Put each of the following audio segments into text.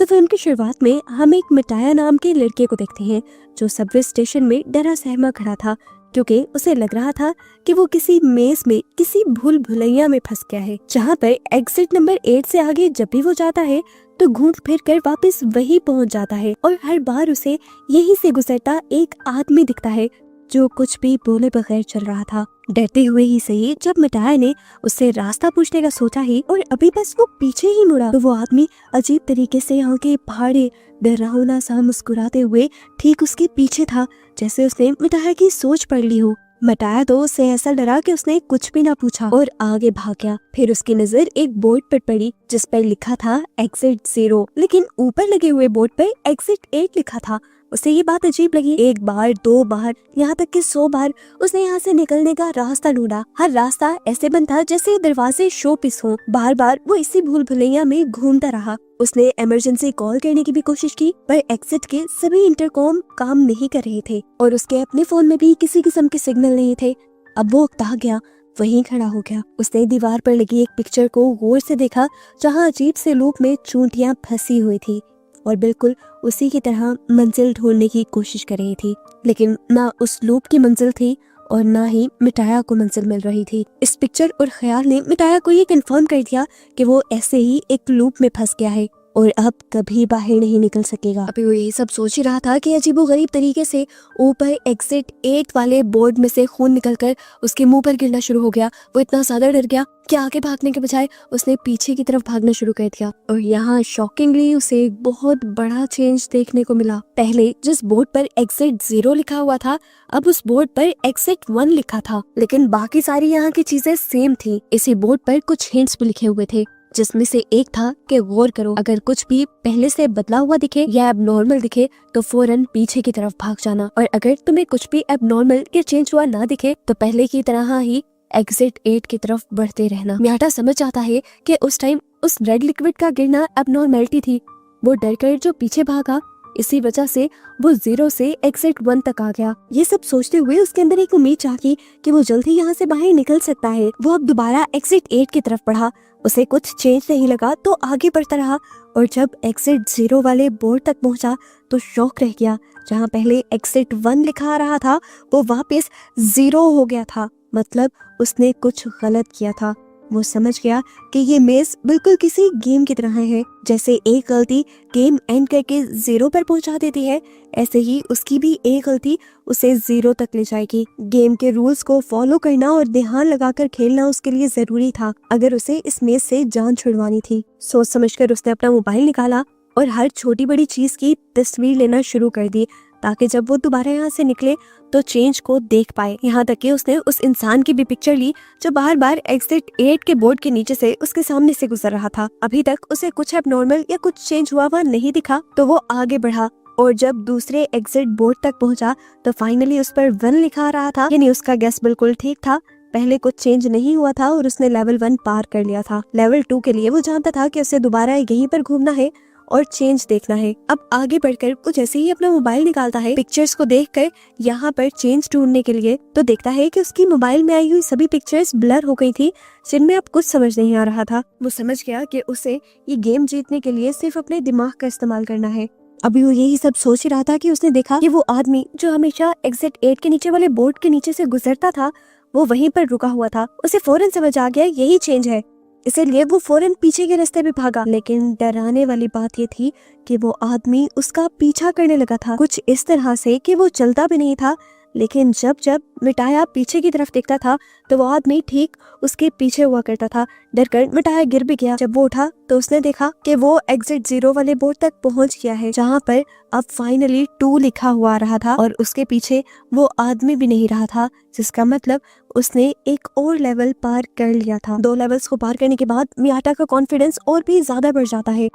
तो फिल्म की शुरुआत में हम एक मिटाया नाम के लड़के को देखते हैं जो सबवे स्टेशन में डरा सहमा खड़ा था क्योंकि उसे लग रहा था कि वो किसी मेज में किसी भूल भुलैया में फंस गया है, जहाँ पर एग्जिट नंबर 8 से आगे जब भी वो जाता है तो घूम फिर कर वापस वही पहुँच जाता है और हर बार उसे यहीं से गुजरता एक आदमी दिखता है जो कुछ भी बोले बगैर चल रहा था। डरते हुए ही सही, जब मिटाया ने उससे रास्ता पूछने का सोचा ही और अभी बस वो पीछे ही मुड़ा तो वो आदमी अजीब तरीके से आंखें फाड़े डरावना सा मुस्कुराते हुए ठीक उसके पीछे था, जैसे उसने मिटाया की सोच पढ़ ली हो। मिटाया तो उससे ऐसा डरा कि उसने कुछ भी ना पूछा और आगे भाग गया। फिर उसकी नजर एक बोर्ड पर पड़ी जिस पर लिखा था एग्जिट 0, लेकिन ऊपर लगे हुए बोर्ड पर एग्जिट 8 लिखा था। उसे ये बात अजीब लगी। एक बार, 2 बार, यहाँ तक कि 100 बार उसने यहाँ से निकलने का रास्ता ढूंढा। हर रास्ता ऐसे बंद था जैसे दरवाजे शो पीस हो। बार बार वो इसी भूल भुलैया में घूमता रहा। उसने इमरजेंसी कॉल करने की भी कोशिश की पर एग्जिट के सभी इंटरकॉम काम नहीं कर रहे थे और उसके अपने फोन में भी किसी किस्म के सिग्नल नहीं थे। अब वो उकता गया, वहीं खड़ा हो गया। उसने दीवार पर लगी एक पिक्चर को गौर से देखा जहाँ अजीब से लूप में चूंटियां फंसी हुई थी और बिल्कुल उसी की तरह मंजिल ढूंढने की कोशिश कर रही थी, लेकिन ना उस लूप की मंजिल थी और ना ही मिटाया को मंजिल मिल रही थी। इस पिक्चर और ख्याल ने मिटाया को ये कंफर्म कर दिया कि वो ऐसे ही एक लूप में फंस गया है और अब कभी बाहर नहीं निकल सकेगा। अभी वो यही सब सोच ही रहा था कि अजीबोगरीब तरीके से ऊपर एग्जिट 8 वाले बोर्ड में से खून निकलकर उसके मुंह पर गिरना शुरू हो गया। वो इतना ज्यादा डर गया कि आगे भागने के बजाय उसने पीछे की तरफ भागना शुरू कर दिया और यहाँ शॉकिंगली उसे एक बहुत बड़ा चेंज देखने को मिला। पहले जिस बोर्ड पर एग्जिट 0 लिखा हुआ था, अब उस बोर्ड पर एग्जिट 1 लिखा था, लेकिन बाकी सारी यहाँ की चीजें सेम थी। इसी बोर्ड पर कुछ हिंट्स भी लिखे हुए थे जिसमें से एक था कि गौर करो, अगर कुछ भी पहले से बदला हुआ दिखे या एबनॉर्मल दिखे तो फौरन पीछे की तरफ भाग जाना, और अगर तुम्हें कुछ भी एबनॉर्मल या चेंज हुआ ना दिखे तो पहले की तरह ही एग्जिट 8 की तरफ बढ़ते रहना। मियाटा समझ जाता है कि उस टाइम उस रेड लिक्विड का गिरना एबनॉर्मलिटी थी। वो डर कर जो पीछे भागा, इसी वजह से वो 0 से एग्जिट 1 तक आ गया। ये सब सोचते हुए उसके अंदर एक उम्मीद जागी कि वो जल्द ही यहाँ से बाहर निकल सकता है। वो अब दोबारा एग्जिट 8 की तरफ बढ़ा। उसे कुछ चेंज नहीं लगा तो आगे बढ़ता रहा और जब एग्जिट 0 वाले बोर्ड तक पहुंचा तो शॉक रह गया। जहाँ पहले एग्जिट 1 लिखा आ रहा था वो वापस 0 हो गया था। मतलब उसने कुछ गलत किया था। वो समझ गया कि ये मेज बिल्कुल किसी गेम की तरह है। जैसे एक गलती गेम एंड करके 0 पर पहुंचा देती है, ऐसे ही उसकी भी एक गलती उसे 0 तक ले जाएगी। गेम के रूल्स को फॉलो करना और ध्यान लगाकर खेलना उसके लिए जरूरी था अगर उसे इस मेज से जान छुड़वानी थी। सोच समझकर उसने अपना मोबाइल निकाला और हर छोटी बड़ी चीज की तस्वीर लेना शुरू कर दी ताकि जब वो दोबारा यहाँ से निकले तो चेंज को देख पाए। यहाँ तक कि उसने उस इंसान की भी पिक्चर ली जो बार बार एग्जिट 8 के बोर्ड के नीचे से उसके सामने से गुजर रहा था। अभी तक उसे कुछ एबनॉर्मल या कुछ चेंज हुआ हुआ नहीं दिखा तो वो आगे बढ़ा और जब दूसरे एग्जिट बोर्ड तक पहुंचा तो फाइनली उस पर 1 लिखा आ रहा था, यानी उसका गेस बिल्कुल ठीक था। पहले कुछ चेंज नहीं हुआ था और उसने लेवल 1 पार कर लिया था। लेवल 2 के लिए वो जानता था कि उसे दोबारा यहीं पर घूमना है और चेंज देखना है। अब आगे बढ़कर वो जैसे ही अपना मोबाइल निकालता है पिक्चर्स को देखकर यहाँ पर चेंज ढूंढने के लिए, तो देखता है कि उसकी मोबाइल में आई हुई सभी पिक्चर्स ब्लर हो गई थी जिनमें अब कुछ समझ नहीं आ रहा था। वो समझ गया कि उसे ये गेम जीतने के लिए सिर्फ अपने दिमाग का इस्तेमाल करना है। अभी वो यही सब सोच ही रहा था कि उसने देखा कि वो आदमी जो हमेशा एग्जिट 8 के नीचे वाले बोर्ड के नीचे से गुजरता था वो वहीं पर रुका हुआ था। उसे फौरन समझ आ गया यही चेंज है, इसलिए वो फौरन पीछे के रास्ते पे भागा। लेकिन डराने वाली बात ये थी कि वो आदमी उसका पीछा करने लगा था, कुछ इस तरह से कि वो चलता भी नहीं था, लेकिन जब जब मिटाया पीछे की तरफ देखता था तो वो आदमी ठीक उसके पीछे हुआ करता था। डरकर मिटाया गिर भी गया। जब वो उठा तो उसने देखा कि वो एग्जिट 0 वाले बोर्ड तक पहुंच गया है जहां पर अब फाइनली 2 लिखा हुआ आ रहा था और उसके पीछे वो आदमी भी नहीं रहा था, जिसका मतलब उसने एक और लेवल पार कर लिया था। 2 लेवल्स को पार करने के बाद मियाटा का कॉन्फिडेंस और भी ज्यादा बढ़ जाता है।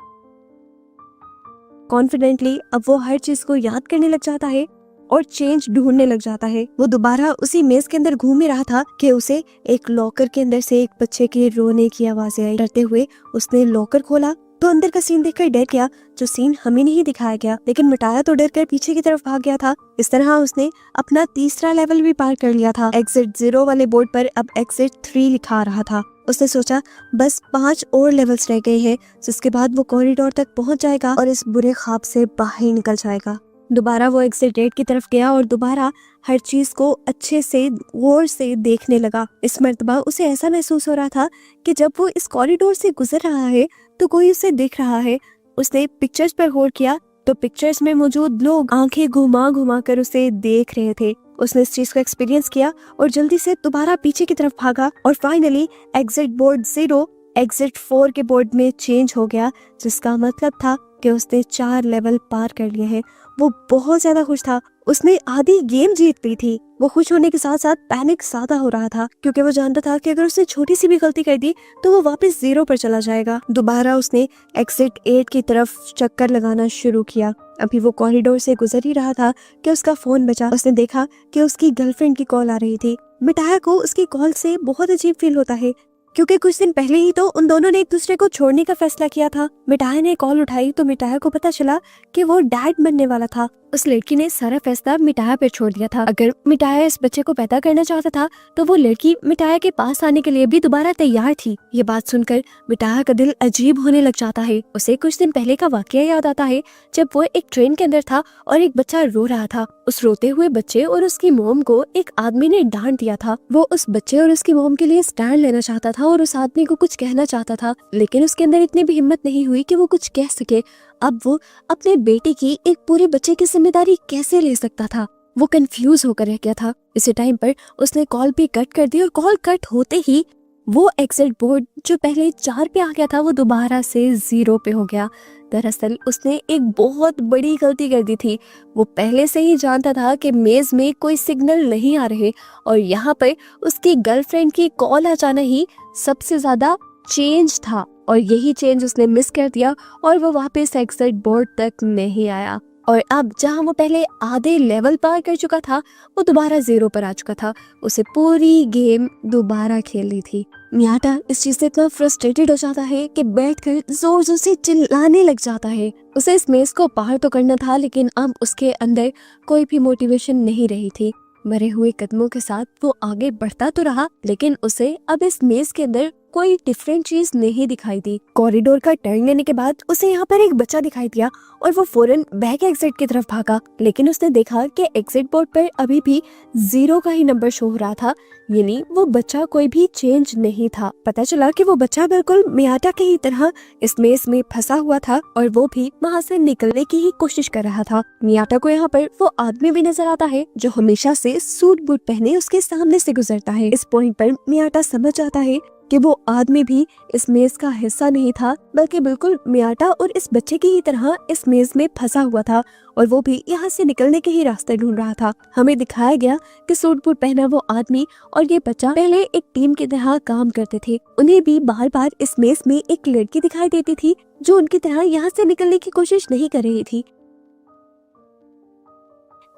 कॉन्फिडेंटली अब वो हर चीज को याद करने लग जाता है और चेंज ढूंढने लग जाता है। वो दोबारा उसी मेज के अंदर घूम ही रहा था कि उसे एक लॉकर के अंदर से एक बच्चे के रोने की आवाजें आई। डरते हुए उसने लॉकर खोला तो अंदर का सीन देखकर डर गया, जो सीन हमें नहीं दिखाया गया, लेकिन मिटाया तो डर कर पीछे की तरफ भाग गया था। इस तरह उसने अपना तीसरा लेवल भी पार कर लिया था। एग्जिट 0 वाले बोर्ड पर अब एग्जिट 3 लिखा आ रहा था। उसने सोचा बस 5 और लेवल्स रह गए हैं, जिसके बाद वो कॉरिडोर तक पहुंच जाएगा और इस बुरे ख्वाब से बाहर निकल जाएगा। दोबारा वो एग्जिट गेट की तरफ गया और दोबारा हर चीज को अच्छे से गौर से देखने लगा। इस मर्तबा उसे ऐसा महसूस हो रहा था कि जब वो इस कॉरिडोर से गुजर रहा है तो कोई उसे देख रहा है। उसने पिक्चर्स पर गौर किया तो पिक्चर्स में मौजूद लोग आंखें घुमा घुमा कर उसे देख रहे थे। उसने इस चीज को एक्सपीरियंस किया और जल्दी से दोबारा पीछे की तरफ भागा और फाइनली एग्जिट बोर्ड 0 एग्जिट 4 के बोर्ड में चेंज हो गया, जिसका मतलब था कि उसने 4 लेवल पार कर लिए हैं। वो बहुत ज्यादा खुश था, उसने आधी गेम जीत ली थी। वो खुश होने के साथ साथ पैनिक ज्यादा हो रहा था क्योंकि वो जानता था कि अगर उसने छोटी सी भी गलती कर दी तो वो वापस 0 पर चला जाएगा। दोबारा उसने एग्जिट 8 की तरफ चक्कर लगाना शुरू किया। अभी वो कॉरिडोर से गुजर ही रहा था कि उसका फोन बजा। उसने देखा कि उसकी गर्लफ्रेंड की कॉल आ रही थी। मिटाया को उसकी कॉल से बहुत अजीब फील होता है क्योंकि कुछ दिन पहले ही तो उन दोनों ने एक दूसरे को छोड़ने का फैसला किया था। मिटाया ने कॉल उठाई तो मिटाया को पता चला कि वो डैड बनने वाला था। उस लड़की ने सारा फैसला मिटाया पे छोड़ दिया था। अगर मिटाया इस बच्चे को पैदा करना चाहता था तो वो लड़की मिटाया के पास आने के लिए भी दोबारा तैयार थी। ये बात सुनकर मिटाया का दिल अजीब होने लग जाता है। उसे कुछ दिन पहले का वाकया याद आता है जब वो एक ट्रेन के अंदर था और एक बच्चा रो रहा था। उस रोते हुए बच्चे और उसकी मोम को एक आदमी ने डांट दिया था। वो उस बच्चे और उसकी मोम के लिए स्टैंड लेना चाहता था और उस आदमी को कुछ कहना चाहता था, लेकिन उसके अंदर इतनी भी हिम्मत नहीं हुई कि वो कुछ कह सके। अब वो अपने बेटे की एक पूरे बच्चे की जिम्मेदारी कैसे ले सकता था? वो कंफ्यूज होकर रह गया था। इसी टाइम पर उसने कॉल भी कट कर दी और कॉल कट होते ही वो एग्जिट बोर्ड जो पहले 4 पे आ गया था वो दोबारा से 0 पे हो गया। दरअसल उसने एक बहुत बड़ी गलती कर दी थी। वो पहले से ही जानता था कि मेज में कोई सिग्नल नहीं आ रहे और यहाँ पर उसकी गर्लफ्रेंड की कॉल आ जाना ही सबसे ज्यादा चेंज था और यही चेंज उसने मिस कर दिया और वो वापस एग्जिट बोर्ड तक नहीं आया। और अब जहाँ वो पहले आधे लेवल पार कर चुका था वो दोबारा 0 पर आ चुका था। उसे पूरी गेम दोबारा खेलनी थी। मियाटा इस चीज से इतना फ्रस्ट्रेटेड हो जाता है कि बैठकर जोर जोर से चिल्लाने लग जाता है। उसे इस मेज को पार तो करना था लेकिन अब उसके अंदर कोई भी मोटिवेशन नहीं रही थी। मरे हुए कदमों के साथ वो आगे बढ़ता तो रहा लेकिन उसे अब इस मेज के अंदर कोई डिफरेंट चीज नहीं दिखाई दी। कॉरिडोर का टर्न लेने के बाद उसे यहाँ पर एक बच्चा दिखाई दिया और वो फौरन बैक एग्जिट की तरफ भागा, लेकिन उसने देखा कि एग्जिट बोर्ड पर अभी भी 0 का ही नंबर शो हो रहा था, यानी वो बच्चा कोई भी चेंज नहीं था। पता चला कि वो बच्चा बिल्कुल मियाटा के ही तरह इस मेज में फंसा हुआ था और वो भी वहाँ से निकलने की ही कोशिश कर रहा था। मियाटा को यहाँ पर वो आदमी भी नजर आता है जो हमेशा से सूट बूट पहने उसके सामने से गुजरता है। इस पॉइंट पर मियाटा समझ जाता है कि वो आदमी भी इस मेज का हिस्सा नहीं था बल्कि बिल्कुल मियाटा और इस बच्चे की ही तरह इस मेज में फंसा हुआ था और वो भी यहाँ से निकलने के ही रास्ते ढूंढ रहा था। हमें दिखाया गया कि सूट बूट पहना वो आदमी और ये बच्चा पहले एक टीम की तरह काम करते थे। उन्हें भी बार बार इस मेज में एक लड़की दिखाई देती थी जो उनकी तरह यहाँ से निकलने की कोशिश नहीं कर रही थी।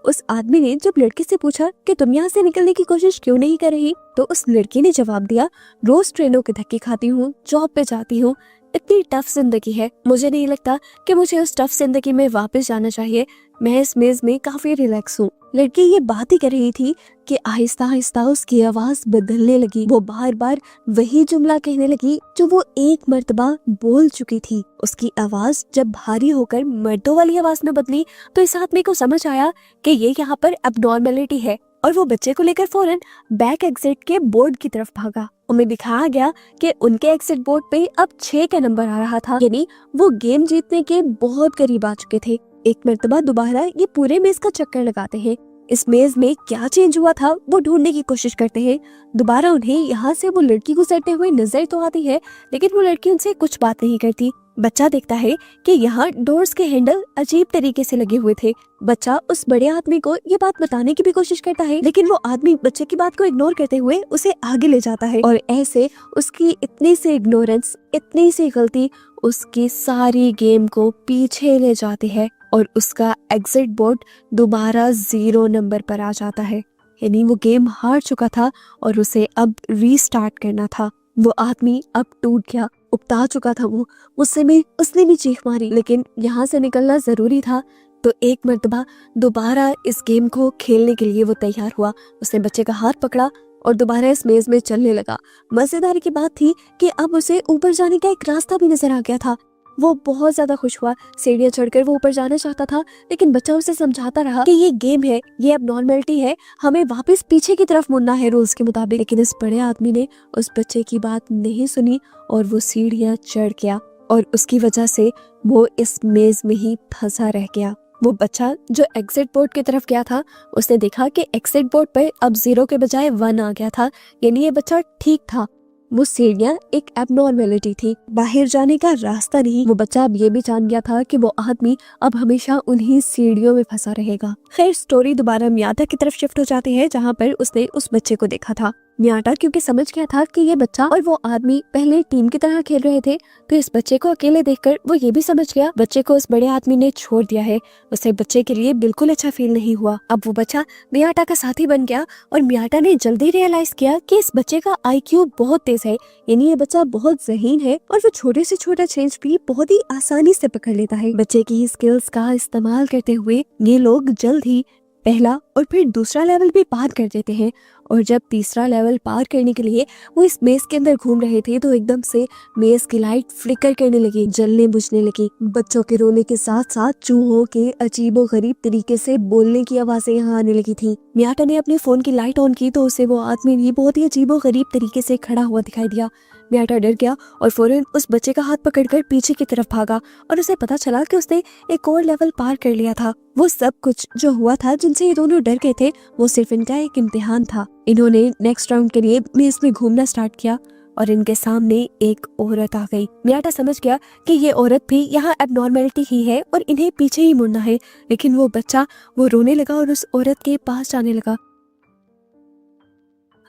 उस आदमी ने जब लड़की से पूछा कि तुम यहाँ से निकलने की कोशिश क्यों नहीं कर रही, तो उस लड़की ने जवाब दिया, रोज ट्रेनों के धक्के खाती हूँ, जॉब पे जाती हूँ, इतनी टफ जिंदगी है, मुझे नहीं लगता कि मुझे उस टफ जिंदगी में वापस जाना चाहिए, मैं इस मेज में काफी रिलैक्स हूँ। लड़की ये बात ही कर रही थी कि आहिस्ता आहिस्ता उसकी आवाज बदलने लगी। वो बार बार वही जुमला कहने लगी जो वो एक मर्तबा बोल चुकी थी। उसकी आवाज जब भारी होकर मर्दों वाली आवाज में बदली तो इस आदमी को समझ आया कि ये यहाँ पर अबनॉर्मलिटी है और वो बच्चे को लेकर फौरन बैक एग्जिट के बोर्ड की तरफ भागा। उन्हें दिखाया गया कि उनके एग्जिट बोर्ड पे अब 6 का नंबर आ रहा था, यानी वो गेम जीतने के बहुत करीब आ चुके थे। एक मर्तबा दोबारा ये पूरे मेज का चक्कर लगाते हैं। इस मेज में क्या चेंज हुआ था वो ढूंढने की कोशिश करते हैं। दोबारा उन्हें यहाँ से वो लड़की गुजरते हुए नजर तो आती है लेकिन वो लड़की उनसे कुछ बात नहीं करती। बच्चा देखता है कि यहाँ डोर्स के हैंडल अजीब तरीके से लगे हुए थे। बच्चा उस बड़े आदमी को ये बात बताने की भी कोशिश करता है लेकिन वो आदमी बच्चे की बात को इग्नोर करते हुए उसे आगे ले जाता है और ऐसे उसकी इतनी सी इग्नोरेंस, इतनी सी गलती उसकी सारी गेम को पीछे ले जाती है और उसका एग्जिट बोर्ड दोबारा 0 नंबर पर आ जाता है। यानी वो गेम हार चुका था और उसे अब रीस्टार्ट करना था। वो आदमी अब टूट गया, उकता चुका था वो। उसने भी चीख मारी लेकिन यहाँ से निकलना जरूरी था तो एक मर्तबा दोबारा इस गेम को खेलने के लिए वो तैयार हुआ। उसने बच्चे का हाथ पकड़ा और दोबारा इस मेज में चलने लगा। मजेदार की बात थी कि अब उसे ऊपर जाने का एक रास्ता भी नजर आ गया था। वो बहुत ज्यादा खुश हुआ। सीढ़ियां चढ़कर वो ऊपर जाना चाहता था, लेकिन बच्चा उसे समझाता रहा कि ये गेम है, ये अब नॉर्मलिटी है, हमें वापस पीछे की तरफ मुड़ना है रूल्स के मुताबिक। लेकिन इस बड़े आदमी ने उस बच्चे की बात नहीं सुनी और वो सीढ़ियां चढ़ गया और उसकी वजह से वो इस मेज में ही फंसा रह गया। वो बच्चा जो एग्जिट बोर्ड की तरफ गया था, उसने देखा कि एग्जिट बोर्ड पर अब 0 के बजाय 1 आ गया था, यानी ये बच्चा ठीक था। वो सीढ़ियां एक एबनॉर्मेलिटी थी, बाहर जाने का रास्ता नहीं। वो बच्चा अब ये भी जान गया था कि वो आदमी अब हमेशा उन्हीं सीढ़ियों में फंसा रहेगा। खैर, स्टोरी दोबारा मियाटा की तरफ शिफ्ट हो जाती है, जहाँ पर उसने उस बच्चे को देखा था। मियाटा क्योंकि समझ गया था कि ये बच्चा और वो आदमी पहले टीम की तरह खेल रहे थे, तो इस बच्चे को अकेले देखकर वो ये भी समझ गया बच्चे को उस बड़े आदमी ने छोड़ दिया है। उसे बच्चे के लिए बिल्कुल अच्छा फील नहीं हुआ। अब वो बच्चा मियाटा का साथी बन गया और मियाटा ने जल्दी रियलाइज किया कि इस बच्चे का IQ बहुत तेज है, यानी ये बच्चा बहुत ज़हीन है और वो छोटे से छोटा चेंज भी बहुत ही आसानी से पकड़ लेता है। बच्चे की स्किल्स का इस्तेमाल करते हुए ये लोग जल्द ही पहला और फिर दूसरा लेवल भी पार कर देते हैं। और जब तीसरा लेवल पार करने के लिए वो इस मेज के अंदर घूम रहे थे, तो एकदम से मेज की लाइट फ्लिकर करने लगी, जलने बुझने लगी। बच्चों के रोने के साथ साथ चूहों के अजीबो गरीब तरीके से बोलने की आवाजें यहाँ आने लगी थी। मियाटा ने अपने फोन की लाइट ऑन की तो उसे वो आदमी भी बहुत ही अजीबो गरीब तरीके से खड़ा हुआ दिखाई दिया। मियाटा डर गया और फौरन उस बच्चे का हाथ पकड़कर पीछे की तरफ भागा और उसे पता चला कि उसने एक और लेवल पार कर लिया था। वो सब कुछ जो हुआ था, जिनसे ये दोनों डर गए थे, वो सिर्फ इनका एक इम्तिहान था। इन्होंने नेक्स्ट राउंड के लिए मेज में घूमना स्टार्ट किया और इनके सामने एक औरत आ गई। मियाटा समझ गया कि ये औरत भी यहाँ एबनॉर्मेलिटी ही है और इन्हें पीछे ही मुड़ना है। लेकिन वो बच्चा वो रोने लगा और उस औरत के पास जाने लगा।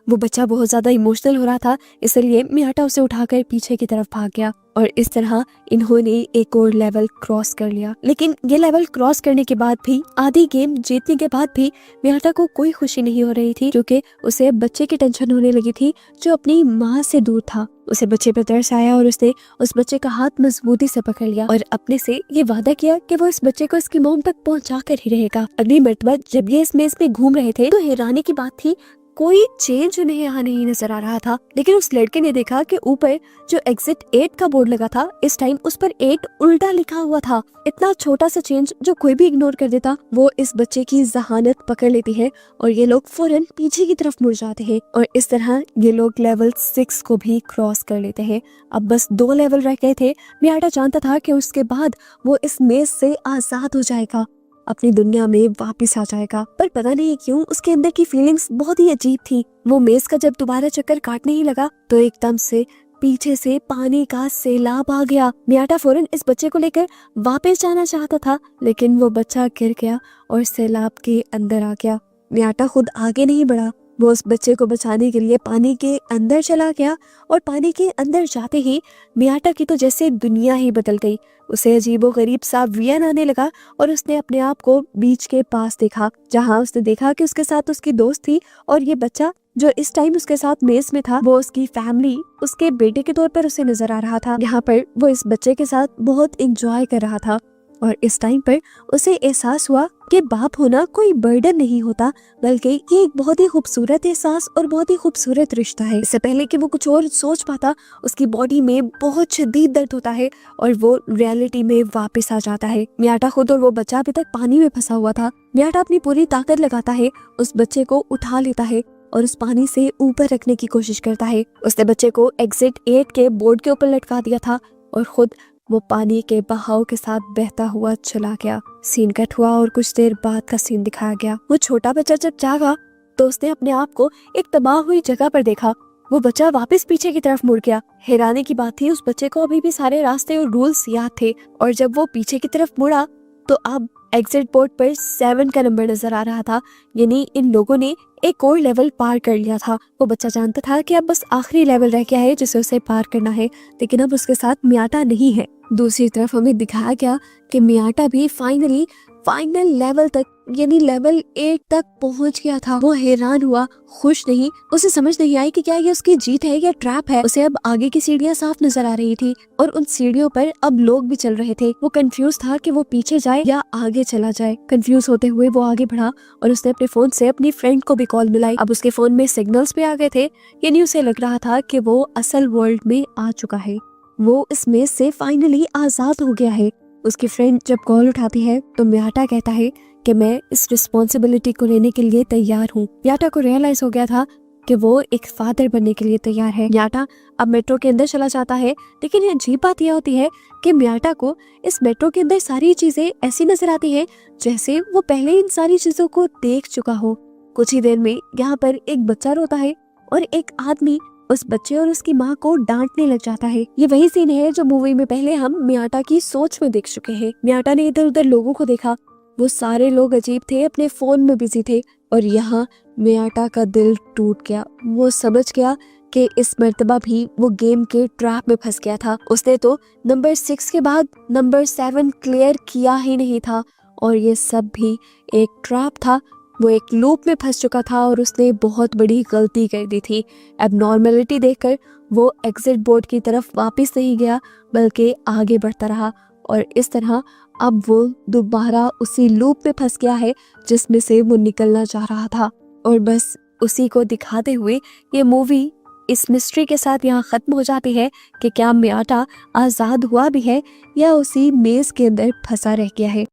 वो बच्चा बहुत ज्यादा इमोशनल हो रहा था, इसलिए मियाटा उसे उठाकर पीछे की तरफ भाग गया और इस तरह इन्होंने एक और लेवल क्रॉस कर लिया। लेकिन ये लेवल क्रॉस करने के बाद भी, आधी गेम जीतने के बाद भी मियाटा को कोई खुशी नहीं हो रही थी, क्योंकि उसे बच्चे की टेंशन होने लगी थी जो अपनी माँ से दूर था। उसे बच्चे पर तरस आया और उसने उस बच्चे का हाथ मजबूती से पकड़ लिया और अपने से ये वादा किया कि वो इस बच्चे को इसकी मोम तक पहुंचा कर ही रहेगा। अगली मर्तबा जब ये इस मेज में घूम रहे थे, तो हैरानी की बात थी कोई चेंज उन्हें यहाँ नहीं नजर आ रहा था। लेकिन उस लड़के ने देखा कि ऊपर जो एग्जिट 8 का बोर्ड लगा था, इस टाइम उस पर 8 उल्टा लिखा हुआ था। इतना छोटा सा चेंज जो कोई भी इग्नोर कर देता, वो इस बच्चे की जहानत पकड़ लेती है और ये लोग फौरन पीछे की तरफ मुड़ जाते हैं और इस तरह ये लोग लेवल 6 को भी क्रॉस कर लेते हैं। अब बस 2 लेवल रह गए थे। मियाटा जानता था कि उसके बाद वो इस मेज से आजाद हो जाएगा, अपनी दुनिया में वापस आ जाएगा। पर पता नहीं क्यों उसके अंदर की फीलिंग्स बहुत ही अजीब थी। वो मेज का जब दोबारा चक्कर काटने ही लगा, तो एकदम से पीछे से पानी का सैलाब आ गया। मियाटा फौरन इस बच्चे को लेकर वापस जाना चाहता था, लेकिन वो बच्चा गिर गया और सैलाब के अंदर आ गया। मियाटा खुद आगे नहीं बढ़ा, वो उस बच्चे को बचाने के लिए पानी के अंदर चला गया और पानी के अंदर जाते ही मियाटा की तो जैसे दुनिया ही बदल गई। उसे अजीबो गरीब सा वियन आने लगा और उसने अपने आप को बीच के पास देखा, जहां उसने देखा कि उसके साथ उसकी दोस्त थी और ये बच्चा जो इस टाइम उसके साथ मेज में था, वो उसकी फैमिली, उसके बेटे के तौर पर उसे नजर आ रहा था। यहाँ पर वो इस बच्चे के साथ बहुत एंजॉय कर रहा था और इस टाइम पर उसे एहसास हुआ कि बाप होना कोई बर्डन नहीं होता, बल्कि ये एक बहुत ही खूबसूरत एहसास और बहुत ही खूबसूरत रिश्ता है। इससे पहले कि वो कुछ और सोच पाता, उसकी बॉडी में बहुत शदीद दर्द होता है और वो रियलिटी में वापस आ जाता है। मियाटा खुद और वो बच्चा अभी तक पानी में फंसा हुआ था। मियाटा अपनी पूरी ताकत लगाता है, उस बच्चे को उठा लेता है और उस पानी से ऊपर रखने की कोशिश करता है। उसने बच्चे को एग्जिट 8 के बोर्ड के ऊपर लटका दिया था और खुद वो पानी के बहाव के साथ बहता हुआ चला गया। सीन कट हुआ और कुछ देर बाद का सीन दिखाया गया। वो छोटा बच्चा जब जागा तो उसने अपने आप को एक तबाह हुई जगह पर देखा। वो बच्चा वापस पीछे की तरफ मुड़ गया। हैरानी की बात थी, उस बच्चे को अभी भी सारे रास्ते और रूल्स याद थे और जब वो पीछे की तरफ मुड़ा तो अब एग्जिट बोर्ड पर 7 का नंबर नजर आ रहा था, यानी इन लोगों ने एक और लेवल पार कर लिया था। वो बच्चा जानता था कि अब बस आखिरी लेवल रह गया है जिसे उसे पार करना है, लेकिन अब उसके साथ मियाटा नहीं है। दूसरी तरफ हमें दिखाया गया कि मियाटा भी फाइनल लेवल तक यानी लेवल 8 तक पहुंच गया था। वो हैरान हुआ, खुश नहीं। उसे समझ नहीं आई कि क्या ये उसकी जीत है या ट्रैप है। उसे अब आगे की सीढ़ियां साफ नजर आ रही थी और उन सीढ़ियों पर अब लोग भी चल रहे थे। वो कंफ्यूज था कि वो पीछे जाए या आगे चला जाए। कंफ्यूज होते हुए वो आगे बढ़ा और उसने अपने फोन से अपनी फ्रेंड को भी कॉल मिलाई। अब उसके फोन में सिग्नल्स भी आ गए थे, यानी उसे लग रहा था कि वो असल वर्ल्ड में आ चुका है। वो इस मेज से फाइनली आजाद हो गया है। उसकी फ्रेंड जब कॉल उठाती है तो म्याटा कहता है कि मैं इस रिस्पॉन्सिबिलिटी को लेने के लिए तैयार हूँ। म्याटा को रियलाइज हो गया था कि वो एक फादर बनने के लिए तैयार है। म्याटा अब मेट्रो के अंदर चला जाता है, लेकिन ये अजीब बात यह होती है कि म्याटा को इस मेट्रो के अंदर सारी चीजें ऐसी नजर आती हैं जैसे वो पहले इन सारी चीजों को देख चुका हो। कुछ ही देर में यहाँ पर एक बच्चा रोता है और एक आदमी उस बच्चे और उसकी माँ को डांटने लग जाता है। ये वही सीन है जो मूवी में पहले हम म्याटा की सोच में देख चुके हैं। म्याटा ने इधर उधर लोगों को देखा, वो सारे लोग अजीब थे, अपने फोन में बिजी थे और यहाँ म्याटा का दिल टूट गया। वो समझ गया कि इस मर्तबा भी वो गेम के ट्रैप में फंस गया था। उसने तो नंबर 6 के बाद नंबर 7 क्लियर किया ही नहीं था और ये सब भी एक ट्रैप था। वो एक लूप में फंस चुका था और उसने बहुत बड़ी गलती कर दी थी। एबनॉर्मलिटी देखकर वो एग्जिट बोर्ड की तरफ वापस नहीं गया बल्कि आगे बढ़ता रहा और इस तरह अब वो दोबारा उसी लूप में फंस गया है जिसमें से वो निकलना चाह रहा था। और बस उसी को दिखाते हुए ये मूवी इस मिस्ट्री के साथ यहाँ खत्म हो जाती है कि क्या म्याटा आजाद हुआ भी है या उसी मेज के अंदर फंसा रह गया है।